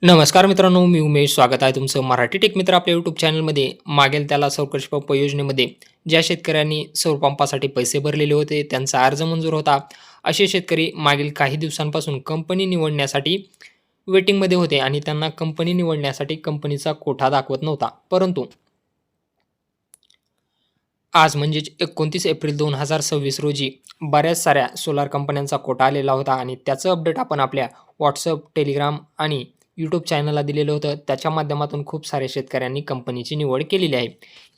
नमस्कार मित्रांनो, मी उमेश. स्वागत आहे तुमचं मराठी टेक मित्र आपल्या यूट्यूब चॅनलमध्ये. मागेल त्याला सौरकृषी पंप योजनेमध्ये ज्या शेतकऱ्यांनी सौर पंपासाठी पैसे भरलेले होते, त्यांचा अर्ज मंजूर होता. असे शेतकरी मागील काही दिवसांपासून कंपनी निवडण्यासाठी वेटिंगमध्ये होते आणि त्यांना कंपनी निवडण्यासाठी कंपनीचा कोठा दाखवत नव्हता. परंतु आज म्हणजेच 29 एप्रिल 2026 रोजी बऱ्याच साऱ्या सोलार कंपन्यांचा कोटा आलेला होता आणि त्याचं अपडेट आपण आपल्या WhatsApp, Telegram आणि YouTube चॅनलला दिलेलं होतं. त्याच्या माध्यमातून खूप साऱ्या शेतकऱ्यांनी कंपनीची निवड केलेली आहे.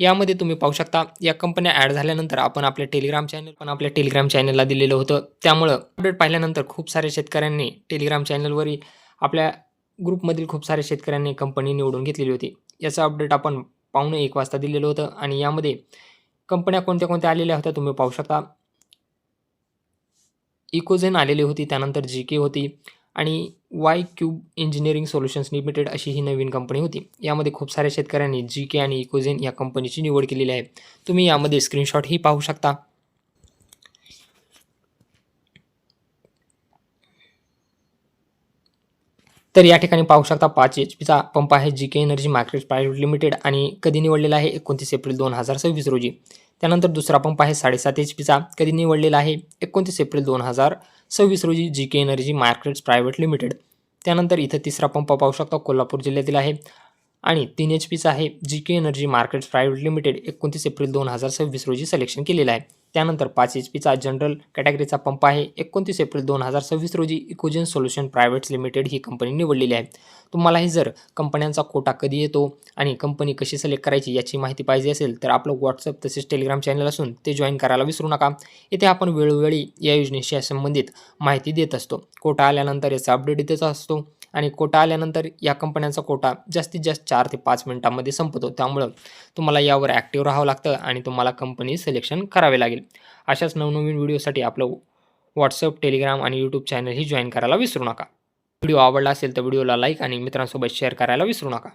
यामध्ये तुम्ही पाहू शकता, या कंपन्या ॲड झाल्यानंतर आपण आपल्या टेलिग्राम चॅनलला दिलेलं होतं. त्यामुळं अपडेट पाहिल्यानंतर खूप साऱ्या शेतकऱ्यांनी टेलिग्राम चॅनलवरही आपल्या ग्रुपमधील खूप साऱ्या शेतकऱ्यांनी कंपनी निवडून घेतलेली होती. याचं अपडेट आपण 12:45 वाजता दिलेलं होतं आणि यामध्ये कंपन्या कोणत्या आलेल्या होत्या तुम्ही पाहू शकता. इकोझेन आलेली होती, त्यानंतर जीके होती आणि Y cube engineering solutions limited अशी ही नवीन कंपनी होती. यामध्ये खूप साऱ्या शेतकऱ्यांनी जीके आणि इकोझेन या कंपनीची निवड केलेली आहे. तुम्ही यामध्ये स्क्रीनशॉटही पाहू शकता. तर या ठिकाणी पाहू शकता 5 एचपीचा पंप आहे GK energy market private limited आणि कधी निवडलेला आहे 29 एप्रिल 2026 रोजी. त्यानंतर दुसरा पंप आहे 7.5 एचपीचा, कधी निवडलेला आहे 29 एप्रिल 2026 रोजी GK energy markets private limited. त्यानंतर इथं तिसरा पंप पाहू शकता कोल्हापूर जिल्ह्यातील आहे आणि 3 एचपीचा आहे GK energy markets private limited 29 April 2026 रोजी सिलेक्शन केलेला आहे. त्यानंतर 5 एचपीचा जनरल कॅटेगरीचा पंप आहे 29 एप्रिल 2026 रोजी इकोजेन सोल्युशन प्रायव्हेट्स लिमिटेड ही कंपनी निवडलेली आहे. तुम्हालाही जर कंपन्यांचा कोटा कधी येतो आणि कंपनी कशी सिलेक्ट करायची याची माहिती पाहिजे असेल तर आपलं WhatsApp तसेच टेलिग्राम चॅनल असून ते जॉईन करायला विसरू नका. इथे आपण वेळोवेळी या योजनेशी संबंधित माहिती देत असतो. कोटा आल्यानंतर याचा अपडेट देत असतो आणि कोटा आल्यानंतर या कंपन्यांचा कोटा जास्तीत जास्त 4 ते 5 मिनिटांमध्ये संपतो. त्यामुळं तुम्हाला यावर ॲक्टिव्ह राहावं लागतं आणि तुम्हाला कंपनी सिलेक्शन करावे लागेल. अशाच नवनवीन व्हिडिओसाठी आपलं WhatsApp, Telegram आणि YouTube चॅनलही जॉईन करायला विसरू नका. व्हिडिओ आवडला असेल तर व्हिडिओला लाईक आणि मित्रांसोबत शेअर करायला विसरू नका.